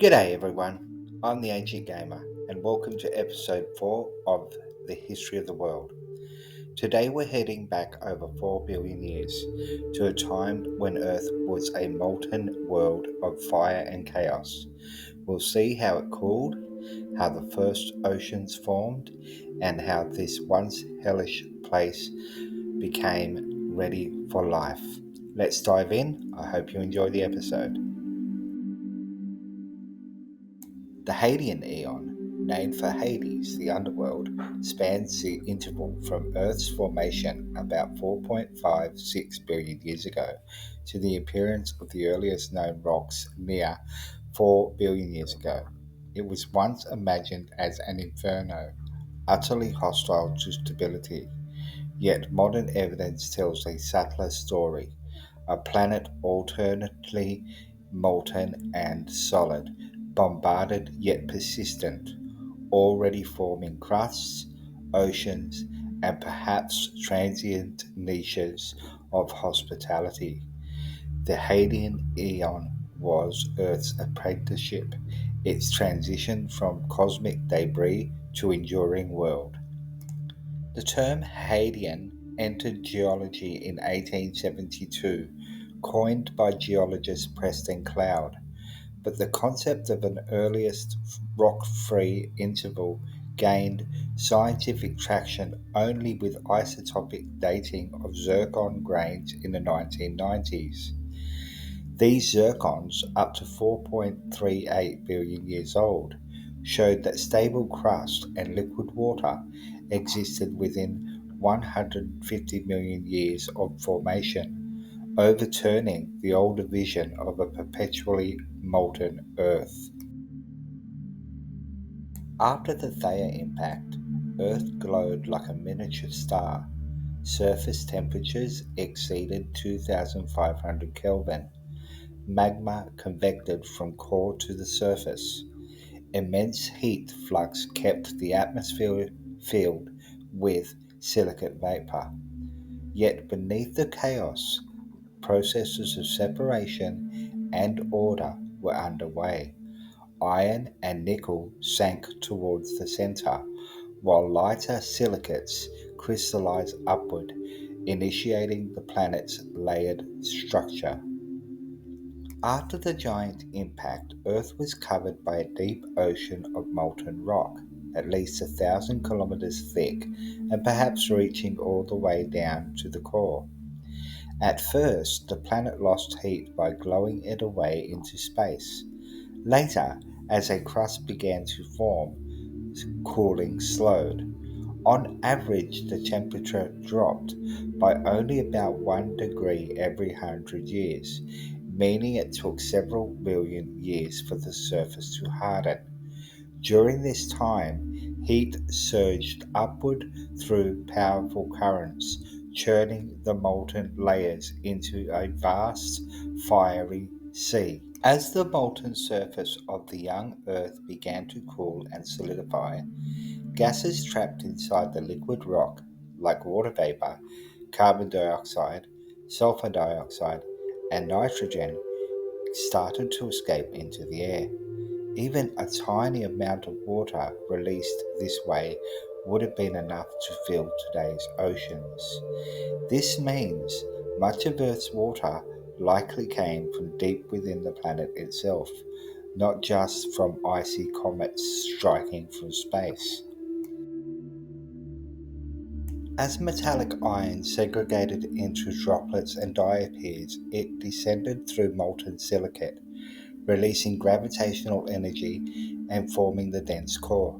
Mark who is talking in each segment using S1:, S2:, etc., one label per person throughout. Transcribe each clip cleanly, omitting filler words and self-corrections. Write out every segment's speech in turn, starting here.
S1: G'day everyone, I'm the Ancient Gamer and welcome to episode 4 of the History of the World. Today we're heading back over 4 billion years to a time when Earth was a molten world of fire and chaos. We'll see how it cooled, how the first oceans formed, and how this once hellish place became ready for life. Let's dive in. I hope you enjoy the episode. The Hadean Aeon, named for Hades, the underworld, spans the interval from Earth's formation about 4.56 billion years ago to the appearance of the earliest known rocks mere 4 billion years ago. It was once imagined as an inferno, utterly hostile to stability, yet modern evidence tells a subtler story, a planet alternately molten and solid, bombarded yet persistent, already forming crusts, oceans, and perhaps transient niches of hospitality. The Hadean Aeon was Earth's apprenticeship, its transition from cosmic debris to enduring world. The term Hadean entered geology in 1872, coined by geologist Preston Cloud, but the concept of an earliest rock-free interval gained scientific traction only with isotopic dating of zircon grains in the 1990s. These zircons, up to 4.38 billion years old, showed that stable crust and liquid water existed within 150 million years of formation, overturning the older vision of a perpetually molten Earth. After the Theia impact, Earth glowed like a miniature star. Surface temperatures exceeded 2500 Kelvin. Magma convected from core to the surface. Immense heat flux kept the atmosphere filled with silicate vapor. Yet beneath the chaos, processes of separation and order were underway. Iron and nickel sank towards the center, while lighter silicates crystallized upward, initiating the planet's layered structure. After the giant impact, Earth was covered by a deep ocean of molten rock, at least 1,000 kilometers thick and perhaps reaching all the way down to the core. At first, the planet lost heat by glowing it away into space. Later, as a crust began to form, cooling slowed. On average, the temperature dropped by only about 1 degree every 100 years, meaning it took several billion years for the surface to harden. During this time, heat surged upward through powerful currents, churning the molten layers into a vast, fiery sea. As the molten surface of the young Earth began to cool and solidify, gases trapped inside the liquid rock, like water vapor, carbon dioxide, sulfur dioxide, and nitrogen, started to escape into the air. Even a tiny amount of water released this way would have been enough to fill today's oceans. This means much of Earth's water likely came from deep within the planet itself, not just from icy comets striking from space. As metallic iron segregated into droplets and diapeds, it descended through molten silicate, releasing gravitational energy and forming the dense core.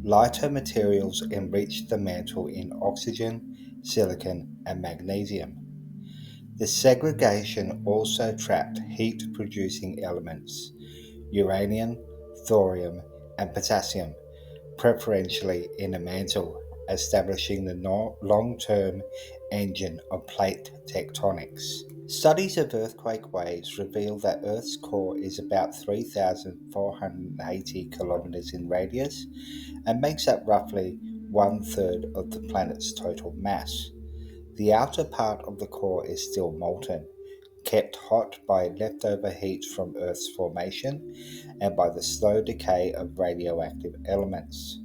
S1: Lighter materials enriched the mantle in oxygen, silicon, and magnesium. The segregation also trapped heat-producing elements, uranium, thorium, and potassium, preferentially in the mantle, establishing the long-term engine of plate tectonics. Studies of earthquake waves reveal that Earth's core is about 3,480 kilometers in radius and makes up roughly one-third of the planet's total mass. The outer part of the core is still molten, kept hot by leftover heat from Earth's formation and by the slow decay of radioactive elements.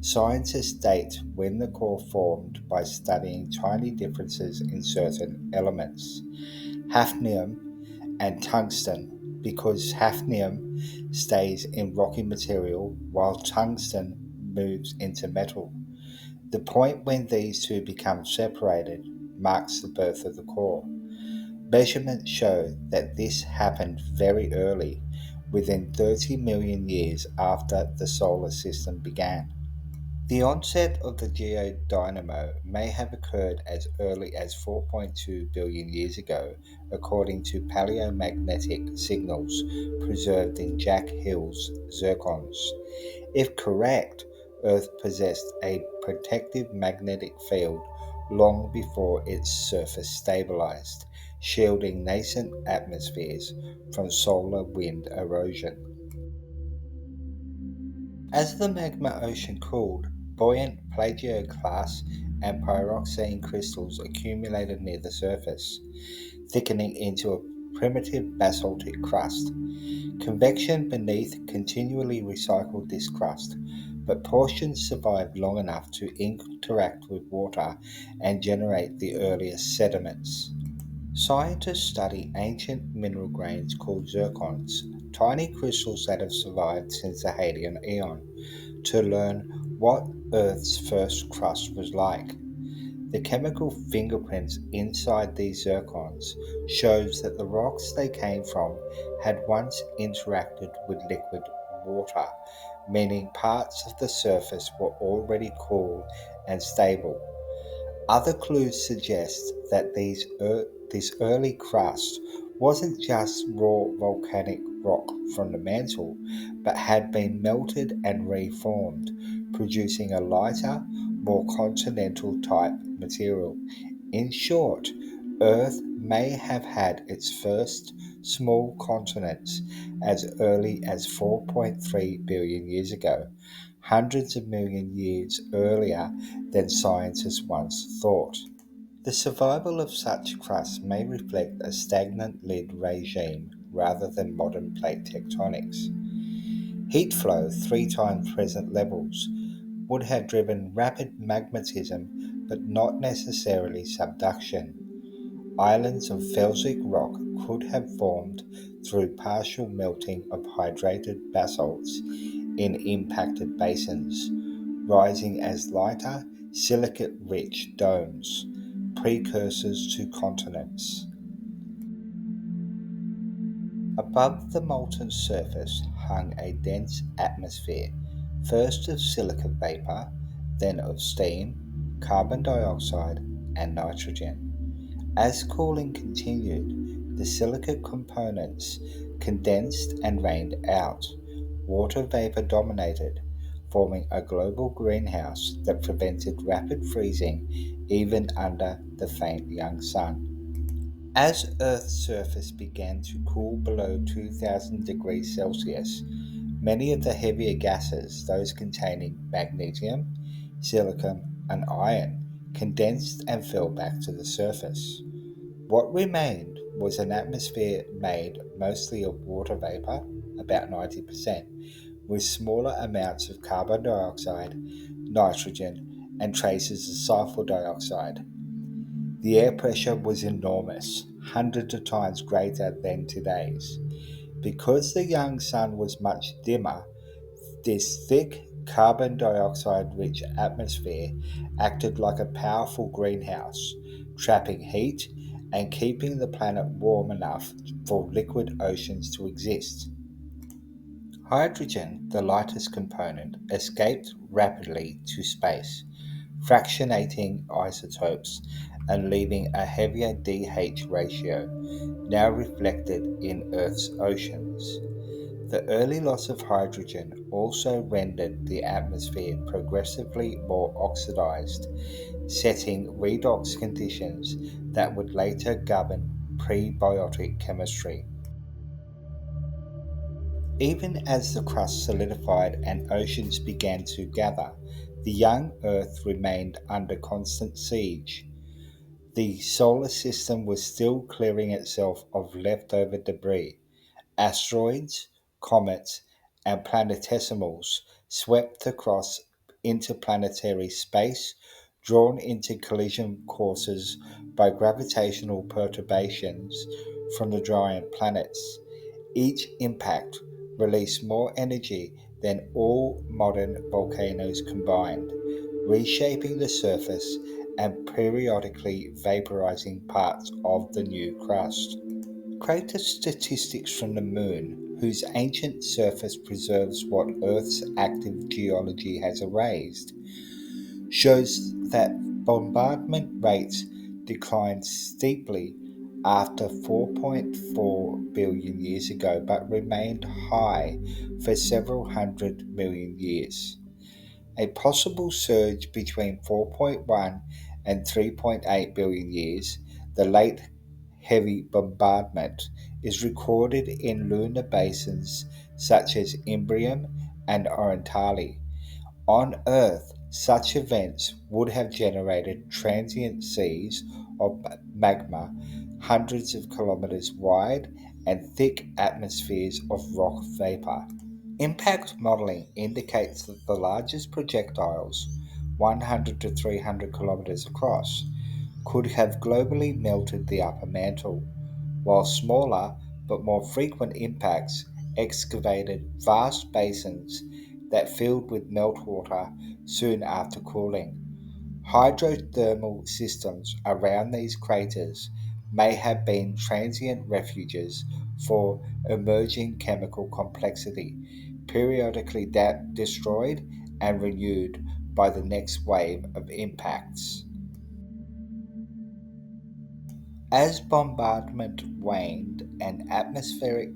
S1: Scientists date when the core formed by studying tiny differences in certain elements, hafnium and tungsten, because hafnium stays in rocky material while tungsten moves into metal. The point when these two become separated marks the birth of the core. Measurements show that this happened very early, within 30 million years after the solar system began. The onset of the geodynamo may have occurred as early as 4.2 billion years ago, according to paleomagnetic signals preserved in Jack Hill's zircons. If correct, Earth possessed a protective magnetic field long before its surface stabilized, shielding nascent atmospheres from solar wind erosion. As the magma ocean cooled, buoyant plagioclase and pyroxene crystals accumulated near the surface, thickening into a primitive basaltic crust. Convection beneath continually recycled this crust, but portions survived long enough to interact with water and generate the earliest sediments. Scientists study ancient mineral grains called zircons, tiny crystals that have survived since the Hadean eon, to learn what Earth's first crust was like. The chemical fingerprints inside these zircons shows that the rocks they came from had once interacted with liquid water, meaning parts of the surface were already cool and stable. Other clues suggest that this early crust wasn't just raw volcanic rock from the mantle, but had been melted and reformed, producing a lighter, more continental type material. In short, Earth may have had its first small continents as early as 4.3 billion years ago, hundreds of million years earlier than scientists once thought. The survival of such crusts may reflect a stagnant lid regime rather than modern plate tectonics. Heat flow, 3 times present levels, would have driven rapid magmatism but not necessarily subduction. Islands of felsic rock could have formed through partial melting of hydrated basalts in impacted basins, rising as lighter, silicate rich domes, precursors to continents. Above the molten surface hung a dense atmosphere, first of silica vapor, then of steam, carbon dioxide, and nitrogen. As cooling continued, the silicate components condensed and rained out. Water vapor dominated, forming a global greenhouse that prevented rapid freezing even under the faint young sun. As Earth's surface began to cool below 2000 degrees Celsius, many of the heavier gases, those containing magnesium, silicon, and iron, condensed and fell back to the surface. What remained was an atmosphere made mostly of water vapor, about 90%, with smaller amounts of carbon dioxide, nitrogen, and traces of sulfur dioxide. The air pressure was enormous, hundreds of times greater than today's. Because the young sun was much dimmer, this thick, carbon dioxide rich atmosphere acted like a powerful greenhouse, trapping heat and keeping the planet warm enough for liquid oceans to exist. Hydrogen, the lightest component, escaped rapidly to space, fractionating isotopes and leaving a heavier DH ratio, now reflected in Earth's oceans. The early loss of hydrogen also rendered the atmosphere progressively more oxidized, setting redox conditions that would later govern prebiotic chemistry. Even as the crust solidified and oceans began to gather, the young Earth remained under constant siege. The solar system was still clearing itself of leftover debris. Asteroids, comets, and planetesimals swept across interplanetary space, drawn into collision courses by gravitational perturbations from the giant planets. Each impact released more energy than all modern volcanoes combined, reshaping the surface and periodically vaporizing parts of the new crust. Crater statistics from the Moon, whose ancient surface preserves what Earth's active geology has erased, shows that bombardment rates declined steeply after 4.4 billion years ago but remained high for several hundred million years. A possible surge between 4.1 and 3.8 billion years, the late heavy bombardment, is recorded in lunar basins such as Imbrium and Orientale. On Earth, such events would have generated transient seas of magma hundreds of kilometers wide and thick atmospheres of rock vapor. Impact modeling indicates that the largest projectiles, 100 to 300 kilometers across, could have globally melted the upper mantle, while smaller but more frequent impacts excavated vast basins that filled with meltwater soon after cooling. Hydrothermal systems around these craters may have been transient refuges for emerging chemical complexity, periodically destroyed and renewed by the next wave of impacts. As bombardment waned and atmospheric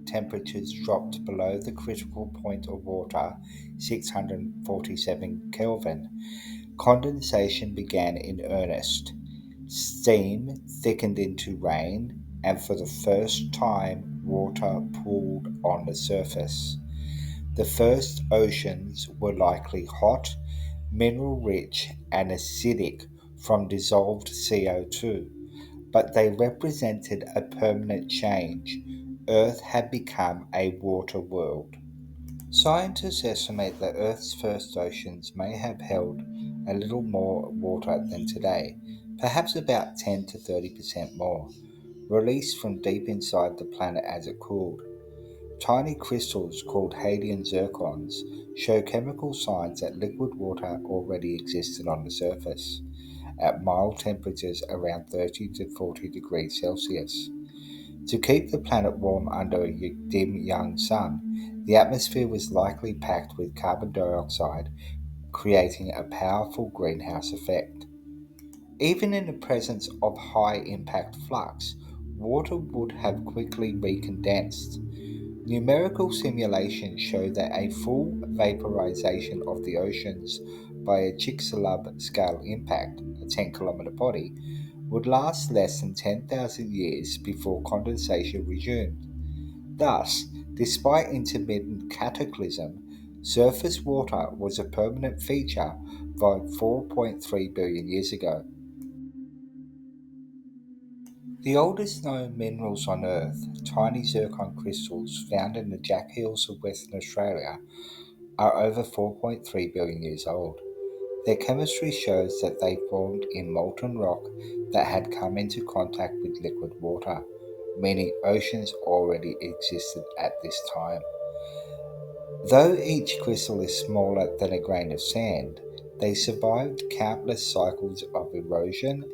S1: temperatures dropped below the critical point of water, 647 Kelvin, condensation began in earnest. Steam thickened into rain, and for the first time, water pooled on the surface. The first oceans were likely hot, mineral rich, and acidic from dissolved CO2, but they represented a permanent change. Earth had become a water world. Scientists estimate that Earth's first oceans may have held a little more water than today, perhaps about 10 to 30% more, released from deep inside the planet as it cooled. Tiny crystals called Hadean zircons show chemical signs that liquid water already existed on the surface, at mild temperatures around 30 to 40 degrees Celsius. To keep the planet warm under a dim young sun, the atmosphere was likely packed with carbon dioxide, creating a powerful greenhouse effect. Even in the presence of high impact flux, water would have quickly recondensed. Numerical simulations show that a full vaporization of the oceans by a Chicxulub scale impact, a 10-kilometer body, would last less than 10,000 years before condensation resumed. Thus, despite intermittent cataclysm, surface water was a permanent feature by 4.3 billion years ago. The oldest known minerals on Earth, tiny zircon crystals found in the Jack Hills of Western Australia, are over 4.3 billion years old. Their chemistry shows that they formed in molten rock that had come into contact with liquid water, meaning oceans already existed at this time. Though each crystal is smaller than a grain of sand, they survived countless cycles of erosion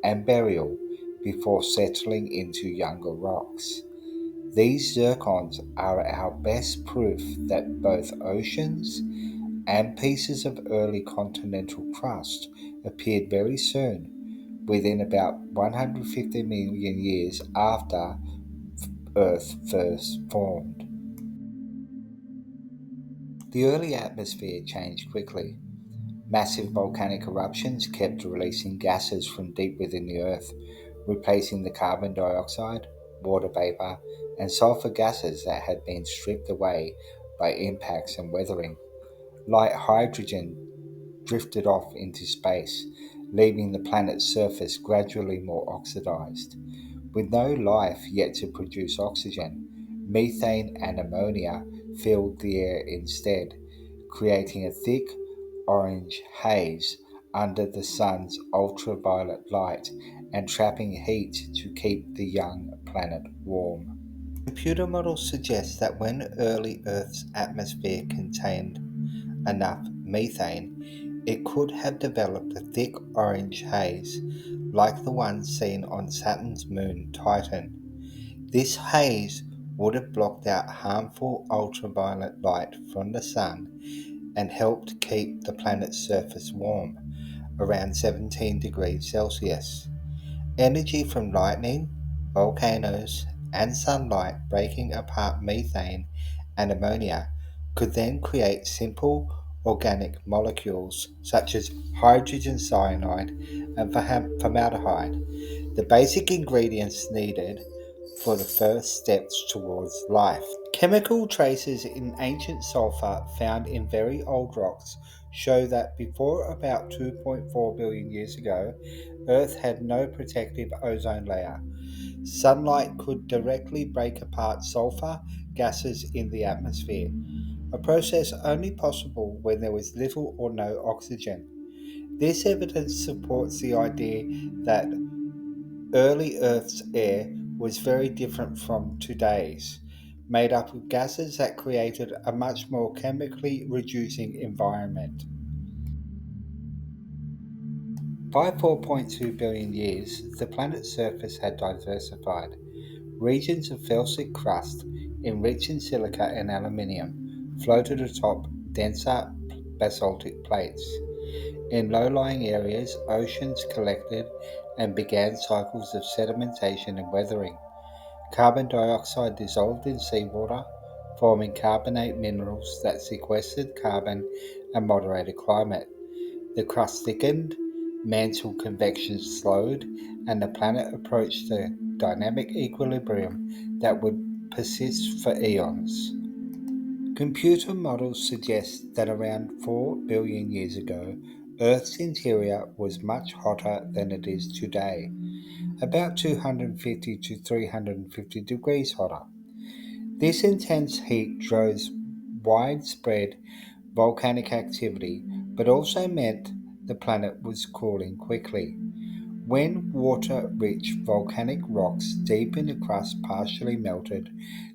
S1: and burial before settling into younger rocks. These zircons are our best proof that both oceans and pieces of early continental crust appeared very soon, within about 150 million years after Earth first formed. The early atmosphere changed quickly. Massive volcanic eruptions kept releasing gases from deep within the Earth, replacing the carbon dioxide, water vapor, and sulfur gases that had been stripped away by impacts and weathering. Light hydrogen drifted off into space, leaving the planet's surface gradually more oxidized. With no life yet to produce oxygen, methane and ammonia filled the air instead, creating a thick orange haze under the sun's ultraviolet light and trapping heat to keep the young planet warm. Computer models suggest that when early Earth's atmosphere contained enough methane, it could have developed a thick orange haze like the one seen on Saturn's moon Titan. This haze would have blocked out harmful ultraviolet light from the sun and helped keep the planet's surface warm, around 17 degrees Celsius. Energy from lightning, volcanoes, and sunlight breaking apart methane and ammonia could then create simple organic molecules such as hydrogen cyanide and formaldehyde, the basic ingredients needed for the first steps towards life. Chemical traces in ancient sulfur found in very old rocks show that before about 2.4 billion years ago, Earth had no protective ozone layer. Sunlight could directly break apart sulfur gases in the atmosphere, a process only possible when there was little or no oxygen. This evidence supports the idea that early Earth's air was very different from today's, made up of gases that created a much more chemically reducing environment. By 4.2 billion years, the planet's surface had diversified. Regions of felsic crust, enriched in silica and aluminium, floated atop denser basaltic plates. In low-lying areas, oceans collected and began cycles of sedimentation and weathering. Carbon dioxide dissolved in seawater, forming carbonate minerals that sequestered carbon and moderated climate. The crust thickened, mantle convection slowed, and the planet approached a dynamic equilibrium that would persist for eons. Computer models suggest that around 4 billion years ago, Earth's interior was much hotter than it is today, about 250 to 350 degrees hotter. This intense heat drove widespread volcanic activity, but also meant the planet was cooling quickly. When water-rich volcanic rocks deep in the crust partially melted,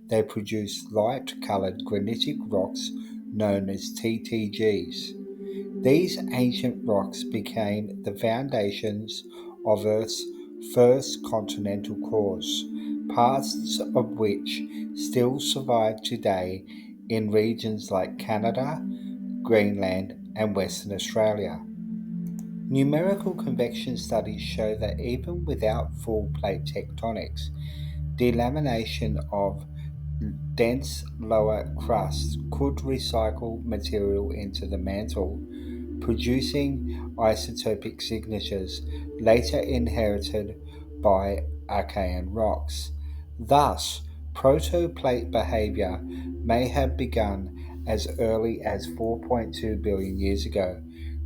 S1: they produced light-colored granitic rocks known as TTGs. These ancient rocks became the foundations of Earth's first continental cores, parts of which still survive today in regions like Canada, Greenland, and Western Australia. Numerical convection studies show that even without full plate tectonics, delamination of dense lower crust could recycle material into the mantle, producing isotopic signatures later inherited by Archean rocks. Thus, protoplate behavior may have begun as early as 4.2 billion years ago,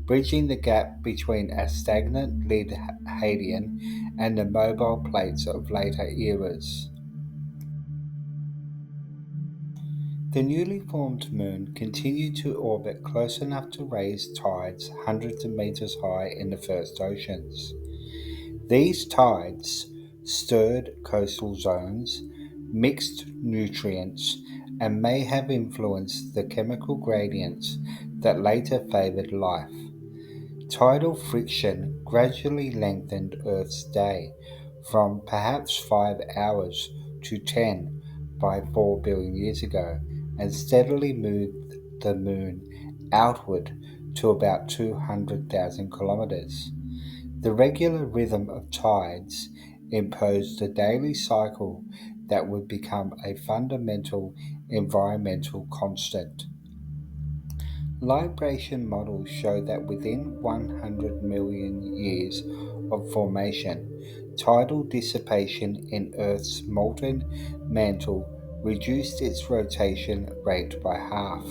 S1: bridging the gap between a stagnant lid Hadean and the mobile plates of later eras. The newly formed Moon continued to orbit close enough to raise tides hundreds of meters high in the first oceans. These tides stirred coastal zones, mixed nutrients, and may have influenced the chemical gradients that later favored life. Tidal friction gradually lengthened Earth's day from perhaps 5 hours to 10 by 4 billion years ago and steadily moved the Moon outward to about 200,000 kilometers. The regular rhythm of tides imposed a daily cycle that would become a fundamental environmental constant. Libration models show that within 100 million years of formation, tidal dissipation in Earth's molten mantle reduced its rotation rate by half.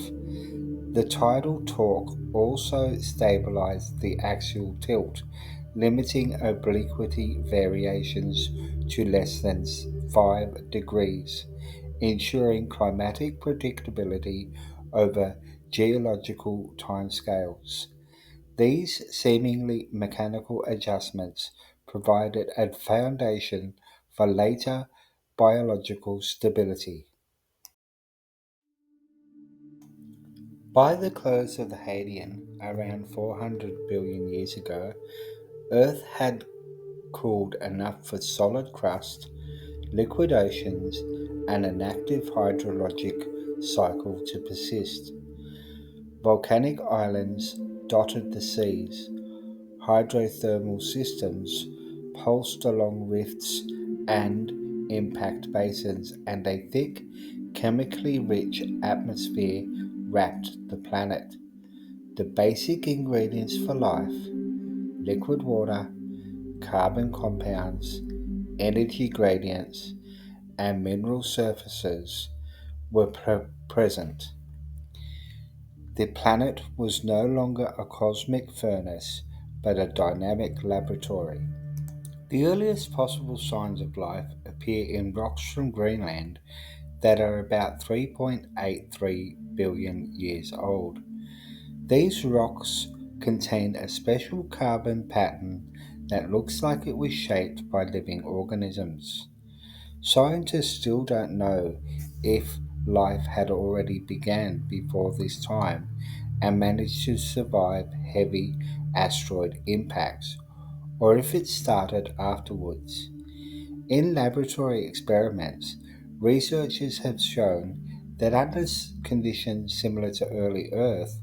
S1: The tidal torque also stabilized the axial tilt, limiting obliquity variations to less than 5 degrees, ensuring climatic predictability over geological timescales. These seemingly mechanical adjustments provided a foundation for later biological stability. By the close of the Hadean, around 400 billion years ago, Earth had cooled enough for solid crust, liquid oceans, and an active hydrologic cycle to persist. Volcanic islands dotted the seas, hydrothermal systems pulsed along rifts and impact basins, and a thick, chemically rich atmosphere wrapped the planet. The basic ingredients for life, liquid water, carbon compounds, energy gradients, and mineral surfaces, were present. The planet was no longer a cosmic furnace, but a dynamic laboratory. The earliest possible signs of life appear in rocks from Greenland that are about 3.83 billion years old. These rocks contain a special carbon pattern that looks like it was shaped by living organisms. Scientists still don't know if life had already begun before this time and managed to survive heavy asteroid impacts, or if it started afterwards. In laboratory experiments, researchers have shown that under conditions similar to early Earth,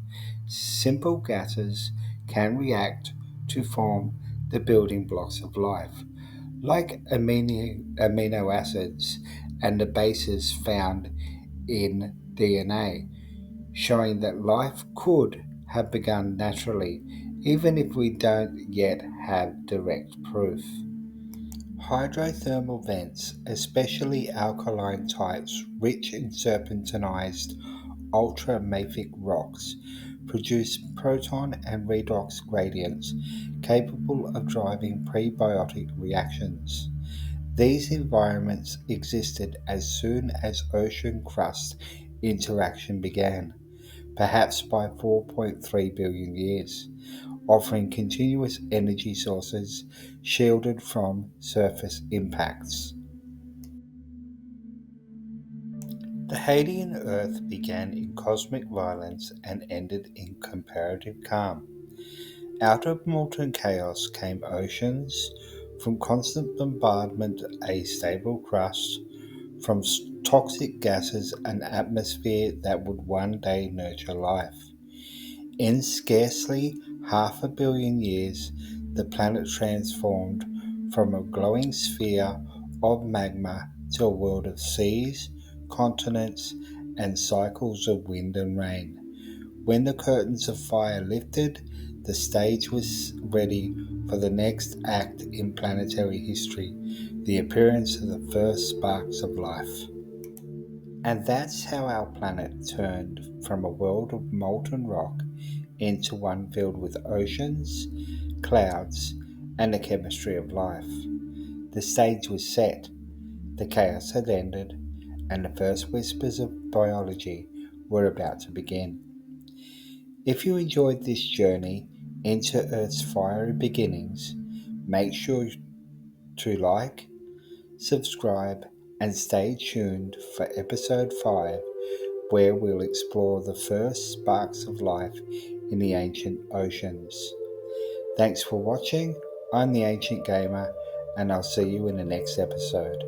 S1: simple gases can react to form the building blocks of life, like amino acids and the bases found in DNA, showing that life could have begun naturally, even if we don't yet have direct proof. Hydrothermal vents, especially alkaline types rich in serpentinized ultramafic rocks, produce proton and redox gradients capable of driving prebiotic reactions. These environments existed as soon as ocean crust interaction began, perhaps by 4.3 billion years, offering continuous energy sources shielded from surface impacts. The Hadean Earth began in cosmic violence and ended in comparative calm. Out of molten chaos came oceans, from constant bombardment a stable crust, from toxic gases an atmosphere that would one day nurture life. In scarcely half a billion years, the planet transformed from a glowing sphere of magma to a world of seas, continents, and cycles of wind and rain. When the curtains of fire lifted, the stage was ready for the next act in planetary history, the appearance of the first sparks of life. And that's how our planet turned from a world of molten rock into one filled with oceans, clouds, and the chemistry of life. The stage was set, the chaos had ended, and the first whispers of biology were about to begin. If you enjoyed this journey into Earth's fiery beginnings, make sure to like, subscribe, and stay tuned for episode 5, where we'll explore the first sparks of life in the ancient oceans. Thanks for watching. I'm the Ancient Gamer, and I'll see you in the next episode.